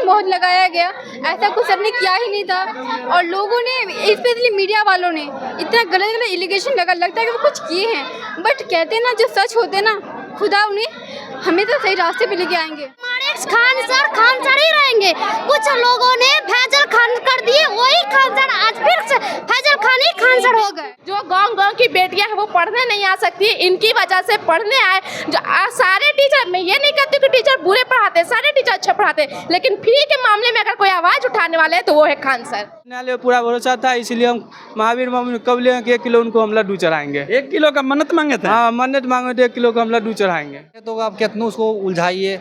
बहुत लगाया गया, ऐसा कुछ सबने किया ही नहीं था। और लोगों ने, स्पेशली मीडिया वालों ने इतना गलत गलत एलिगेशन लगता है कि वो कुछ किए हैं, बट कहते हैं ना जो सच होते ना खुदा उन्हें हमेशा सही रास्ते पे लेके आएंगे। हमारे खान सर ही रहेंगे। कुछ लोगों ने फैजल खान कर दिए, वही खान सर आज फिर फैजल खान ही खान सर हो गए। जो गांव की बेटियां हैं वो पढ़ने नहीं आ सकती, इनकी वजह से पढ़ने आए। जो सारे टीचर, मैं ये नहीं कहती कि टीचर बुरे पढ़ाते, सारे टीचर अच्छे पढ़ाते, लेकिन फ्री के मामले में अगर कोई आवाज उठाने वाले हैं तो वो है खान सर। न्यायालय में पूरा भरोसा था, इसलिए हम महावीर मम्मी कब ले 1 किलो उनको हम लड्डू चढ़ाएंगे। 1 किलो का मन्नत मांगे थे। हाँ, मन्नत मांगे थे, 1 किलो का हम लड्डू चढ़ाएंगे। तो आप कितना उसको उलझाइए,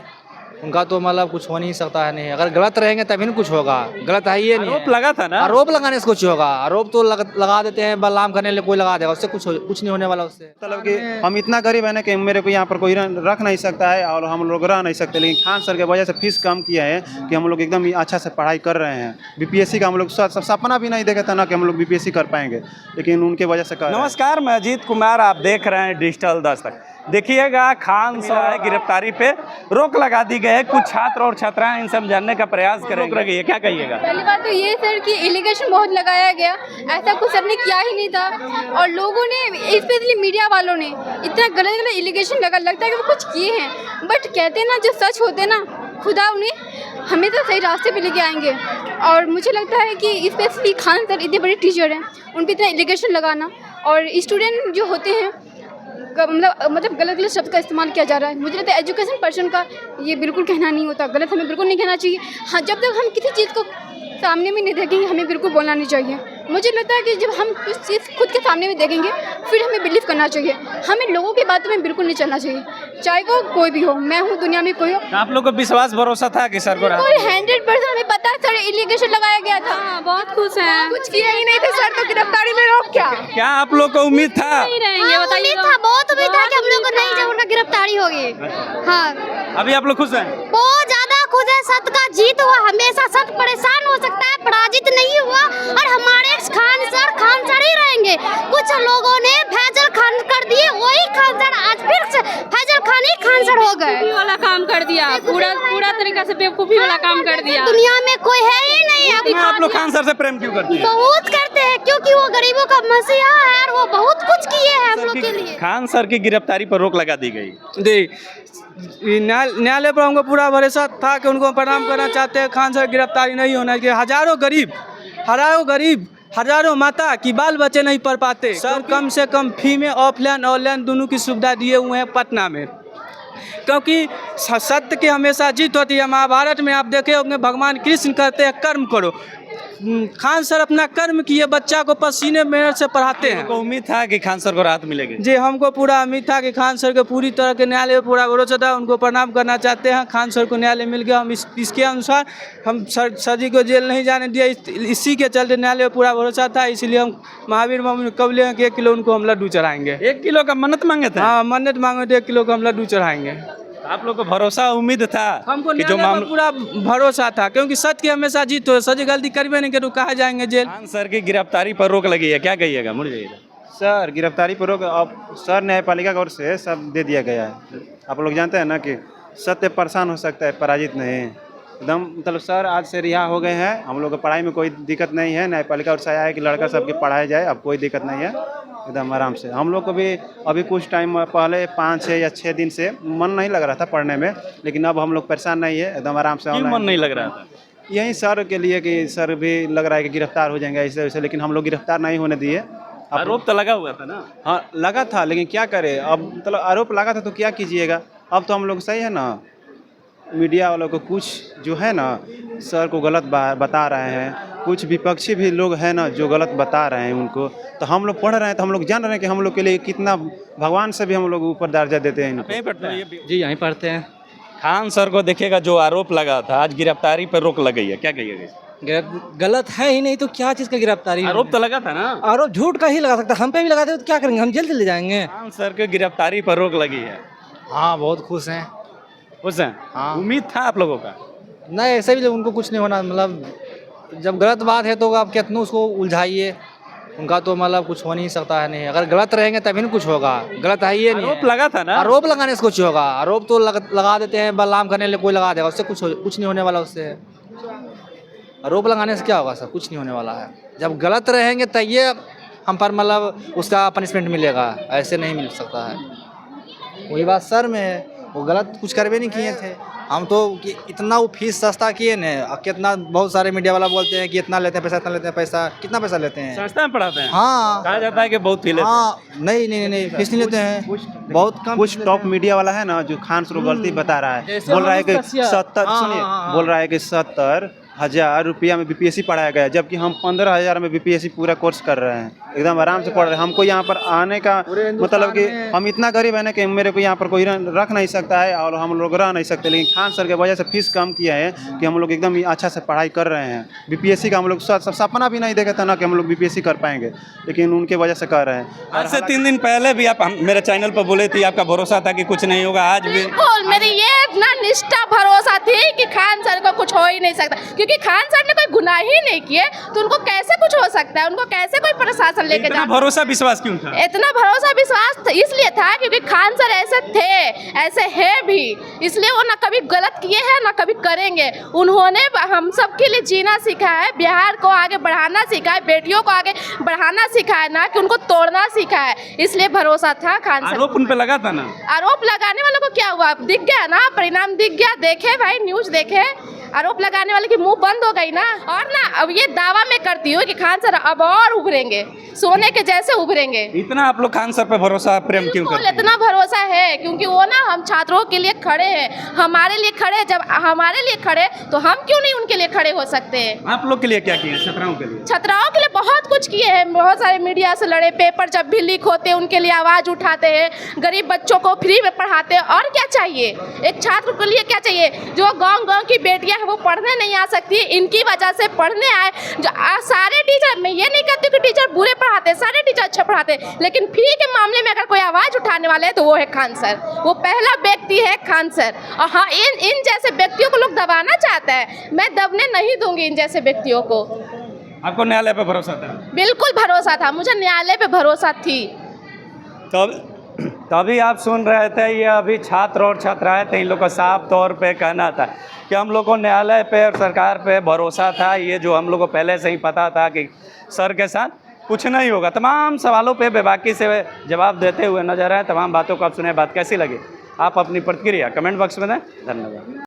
उनका तो मतलब कुछ हो नहीं सकता है। नहीं, अगर गलत रहेंगे तभी न कुछ होगा, गलत है ये नहीं। आरोप लगा था ना, आरोप लगाने से कुछ होगा। आरोप तो लगा देते हैं, बदनाम करने लिए कोई लगा देगा, उससे कुछ नहीं होने वाला उससे। मतलब कि हम इतना गरीब है ना कि मेरे को यहाँ पर कोई रख नहीं सकता है और हम लोग रह नहीं सकते, लेकिन खान सर के वजह से फीस कम किया है कि हम लोग एकदम अच्छा से पढ़ाई कर रहे हैं। बीपीएससी का हम लोग सपना भी नहीं देखा था ना कि हम लोग बीपीएससी कर पाएंगे, लेकिन उनके वजह से कर। नमस्कार, मैं अजीत कुमार, आप देख रहे हैं डिजिटल दस्तक। देखिएगा, खान सर गिरफ्तारी पे रोक लगा दी गई है। कुछ छात्र और छात्राएं इन समझाने का प्रयास करेंगे, क्या कहिएगा? पहली बात तो ये सर कि एलिगेशन बहुत लगाया गया, ऐसा कुछ सबने किया ही नहीं था। और लोगों ने, स्पेशली मीडिया वालों ने इतना गलत गलत एलिगेशन लगता है कि वो कुछ किए हैं, बट कहते हैं ना जो सच होते ना खुदा उन्हें हमेशा सही रास्ते पे लेके आएंगे। और मुझे लगता है कि स्पेशली खान सर इतने बड़े टीचर हैं, उन पर इतना एलिगेशन लगाना और स्टूडेंट जो होते हैं मतलब गलत गलत शब्द का इस्तेमाल किया जा रहा है। मुझे लगता है एजुकेशन पर्सन का ये बिल्कुल कहना नहीं होता, गलत हमें बिल्कुल नहीं कहना चाहिए। हाँ, जब तक हम किसी चीज़ को सामने में नहीं देखेंगे हमें बिल्कुल बोलना नहीं चाहिए। मुझे लगता है कि जब हम कुछ चीज़ खुद के सामने में देखेंगे फिर हमें बिलीव करना चाहिए। हमें लोगों की बातों में बिल्कुल नहीं चलना चाहिए, चाहे वो कोई भी हो, मैं हूँ, दुनिया में कोई हो। आप लोग को विश्वास भरोसा था कि सर को 100% हमें पता है सर एलिगेशन लगाया गया था। बहुत खुश हैं, कुछ किया ही नहीं था सर, तो गिरफ्तारी में रोक क्या आप लोग को उम्मीद था? रहेंगे, बताइए। बहुत उम्मीद था कि हम लोग को नहीं, जब उनका गिरफ्तारी होगी। हाँ, अभी आप लोग खुश हैं? बहुत ज्यादा खुश है। सत्य का जीत हुआ, हमेशा सत्य परेशान हो सकता है, पराजित नहीं हुआ। और हमारे खान सर ही रहेंगे। कुछ लोगों ने फैजल खान कर दिए, वही खान सर आज फिर फैजल खान ही खान सर हो गए। वाला काम कर दिया, पूरा तरीका से बेवकूफी वाला काम कर दिया। दुनिया में कोई है ही नहीं। आप लोग खान सर से प्रेम क्यों करते हैं? बहुत करते हैं, क्योंकि वो गरीबों का मसीहा है और वो बहुत कुछ किए हैं हम लोग के लिए। खान सर की गिरफ्तारी पर रोक लगा दी गई। न्यायालय पर हमको पूरा भरोसा था कि उनको प्रणाम करना चाहते हैं। खान सर गिरफ्तारी नहीं होना चाहिए। हजारों गरीब हजारों माता की बाल बच्चे नहीं पढ़ पाते। सर कम से कम फी में ऑफलाइन ऑनलाइन दोनों की सुविधा दिए हुए हैं पटना में, क्योंकि सत्य की हमेशा जीत होती है। महाभारत में आप देखे होंगे भगवान कृष्ण कहते हैं कर्म करो। खान सर अपना कर्म किए, बच्चा को पसीने मेहनत से पढ़ाते हैं। हमको उम्मीद था कि खान सर को राहत मिलेगी। जी, हमको पूरा उम्मीद था कि खान सर को पूरी तरह के न्यायालय में पूरा भरोसा था। उनको प्रणाम करना चाहते हैं। खान सर को न्यायालय मिल गया। हम इसके अनुसार हम सर जी को जेल नहीं जाने दिया। इसी के चलते न्यायालय में पूरा भरोसा था, इसलिए हम महावीर मम्मी कब ले 1 किलो उनको हम लड्डू चढ़ाएंगे। 1 किलो का मन्नत मांगे थे। हाँ, मन्नत मांगे थे, 1 किलो का हम लड्डू चढ़ाएंगे। आप लोग को भरोसा उम्मीद था? हमको कि जो मामला पूरा भरोसा था, क्योंकि सच की हमेशा जीत हो। सच गलती करबे नहीं करो, कहा जाएंगे जेल। खान सर की गिरफ्तारी पर रोक लगी है, क्या कहिएगा? मुड़ जाइएगा सर, गिरफ्तारी पर रोक अब सर न्यायपालिका की ओर से सब दे दिया गया है। आप लोग जानते हैं ना कि सत्य परेशान हो सकता है, पराजित नहीं। एकदम मतलब सर आज से रिहा हो गए हैं। हम लोग को पढ़ाई में कोई दिक्कत नहीं है। न्यायपालिका और से आया है कि लड़का सबके पढ़ाया जाए, अब कोई दिक्कत नहीं है, एकदम आराम से। हम लोग को भी अभी कुछ टाइम पहले 5 या 6 दिन से मन नहीं लग रहा था पढ़ने में, लेकिन अब हम लोग परेशान नहीं है, एकदम आराम से। क्यों मन नहीं लग रहा था? यही सर के लिए कि सर भी लग रहा है कि गिरफ्तार हो जाएंगे ऐसे वैसे, लेकिन हम लोग गिरफ्तार नहीं होने दिए। आरोप तो लगा हुआ था ना? हाँ, लगा था, लेकिन क्या करें अब, मतलब आरोप लगा था तो क्या कीजिएगा। अब तो हम लोग सही है ना, मीडिया वालों को कुछ जो है ना सर को गलत बता रहे हैं, कुछ विपक्षी भी लोग हैं ना जो गलत बता रहे हैं उनको, तो हम लोग पढ़ रहे हैं तो हम लोग जान रहे हैं कि हम लोग के लिए कितना भगवान से भी हम लोग ऊपर दर्जा देते हैं इनको। यहीं पढ़ते हैं? जी, यहीं पढ़ते हैं। खान सर को देखिएगा, जो आरोप लगा था, आज गिरफ्तारी पर रोक लग गई है, क्या कहिएगा? गलत है ही नहीं तो क्या चीज़ का गिरफ्तारी? आरोप तो लगा था ना? आरोप झूठ का ही लगा सकता, हम पे भी लगाते तो क्या करेंगे, हम जेल चले जाएंगे। खान सर की गिरफ्तारी पर रोक लगी है। हाँ, बहुत खुश हैं। खुश हैं? हाँ। उम्मीद था आप लोगों का? नहीं, ऐसे भी उनको कुछ नहीं होना। मतलब जब गलत बात है तो आप कितना उसको उलझाइए, उनका तो मतलब कुछ हो नहीं सकता है। नहीं, अगर गलत रहेंगे तभी न कुछ होगा, गलत है ये नहीं। आरोप लगा था ना? आरोप लगाने से कुछ होगा। आरोप तो लगा देते हैं, बदनाम करने लिए कोई लगा देगा, उससे कुछ नहीं होने वाला उससे। आरोप लगाने से क्या होगा सर, कुछ नहीं होने वाला है। जब गलत रहेंगे तब ये हम पर मतलब उसका पनिशमेंट मिलेगा, ऐसे नहीं मिल सकता है। वही बात सर में है, वो गलत कुछ करवे नहीं किए थे। हम तो कि इतना वो फीस सस्ता किए न, कितना बहुत सारे मीडिया वाला बोलते हैं कि इतना लेते हैं पैसा, इतना लेते हैं पैसा, कितना पैसा लेते हैं? सस्ता में पढ़ाते हैं। हाँ, कहा जाता है कि बहुत फी लेते हैं। हाँ, नहीं फीस नहीं लेते हैं, बहुत कम। कुछ टॉप मीडिया वाला है ना जो खान सर को गलती बता रहा है, बोल रहा है कि 70 सुनिए, बोल रहा है कि 70,000 रुपया में बीपीएससी पढ़ाया गया, जबकि हम 15,000 में बीपीएससी पूरा कोर्स कर रहे हैं, एकदम आराम से पढ़ रहे हैं। हमको यहाँ पर आने का मतलब कि हम इतना गरीब है ना कि मेरे को यहाँ पर कोई रख नहीं सकता है और हम लोग रह नहीं सकते, लेकिन खान सर की वजह से फीस कम किया है कि हम लोग एकदम अच्छा से पढ़ाई कर रहे हैं। बीपीएससी का हम लोग सपना भी नहीं देखा था ना कि हम लोग बीपीएससी कर पाएंगे, लेकिन उनके वजह से कर रहे हैं। आज से 3 दिन पहले भी आप मेरे चैनल पर बोले थे, आपका भरोसा था कि कुछ नहीं होगा, आज भी बिल्कुल मेरी ये इतना निष्ठा भरोसा थी कि खान सर को कुछ हो ही नहीं सकता, क्योंकि खान सर ने कोई गुनाह ही नहीं किए, तो उनको कैसे कुछ हो सकता है? उनको कैसे कोई प्रशासन लेके इतना जा? भरोसा विश्वास क्यों था? इतना भरोसा विश्वास इसलिए था क्योंकि खान सर ऐसे थे, ऐसे है भी, इसलिए वो ना कभी गलत किए हैं ना कभी करेंगे। उन्होंने हम सब के लिए जीना सीखा है, बिहार को आगे बढ़ाना सीखा है, बेटियों को आगे बढ़ाना सीखा है, ना कि उनको तोड़ना सीखा है, इसलिए भरोसा था खान सर। आरोप उन पे लगा था ना? आरोप लगाने वालों को क्या हुआ? दिख गया ना, परिणाम दिख गया। देखे भाई, न्यूज देखे, आरोप लगाने वाले की मुंह बंद हो गई ना। और ना अब ये दावा मैं करती हूँ कि खान सर अब और उभरेंगे, सोने के जैसे उभरेंगे। इतना आप लोग खान सर पे भरोसा प्रेम क्यों बिल्कुल, करते हैं? इतना भरोसा है क्योंकि वो ना हम छात्रों के लिए खड़े हैं, हमारे लिए खड़े। जब हमारे लिए खड़े तो हम क्यों नहीं उनके लिए खड़े हो सकते हैं? आप लोग के लिए क्या किए? छात्राओं के लिए? छात्राओं के लिए बहुत कुछ किए हैं, बहुत सारे मीडिया से लड़े, पेपर जब भी लीक होते हैं उनके लिए आवाज़ उठाते हैं, गरीब बच्चों को फ्री में पढ़ाते हैं। और क्या चाहिए एक छात्र के लिए? क्या चाहिए? जो गांव की बेटियां हैं वो पढ़ने नहीं आ सकती, इनकी वजह से पढ़ने आए। जो सारे टीचर, मैं ये नहीं कहती कि टीचर बुरे पढ़ाते, सारे टीचर अच्छे पढ़ाते, लेकिन फी के मामले में अगर कोई आवाज़ उठाने वाले हैं तो वो है खान सर। वो पहला व्यक्ति है खान सर। और हाँ, इन जैसे व्यक्तियों को लोग दबाना चाहता है, मैं दबने नहीं दूंगी इन जैसे व्यक्तियों को। आपको न्यायालय पे भरोसा था? बिल्कुल भरोसा था, मुझे न्यायालय पे भरोसा थी। तो अभी आप सुन रहे थे, ये अभी छात्र और छात्राएं थे, इन लोग का साफ तौर पे कहना था कि हम लोग को न्यायालय पे और सरकार पे भरोसा था। ये जो हम लोग को पहले से ही पता था कि सर के साथ कुछ नहीं होगा। तमाम सवालों पे बेबाकी से जवाब देते हुए नजर आए। तमाम बातों को आप सुने, बात कैसी लगी? आप अपनी प्रतिक्रिया कमेंट बॉक्स में दें। धन्यवाद।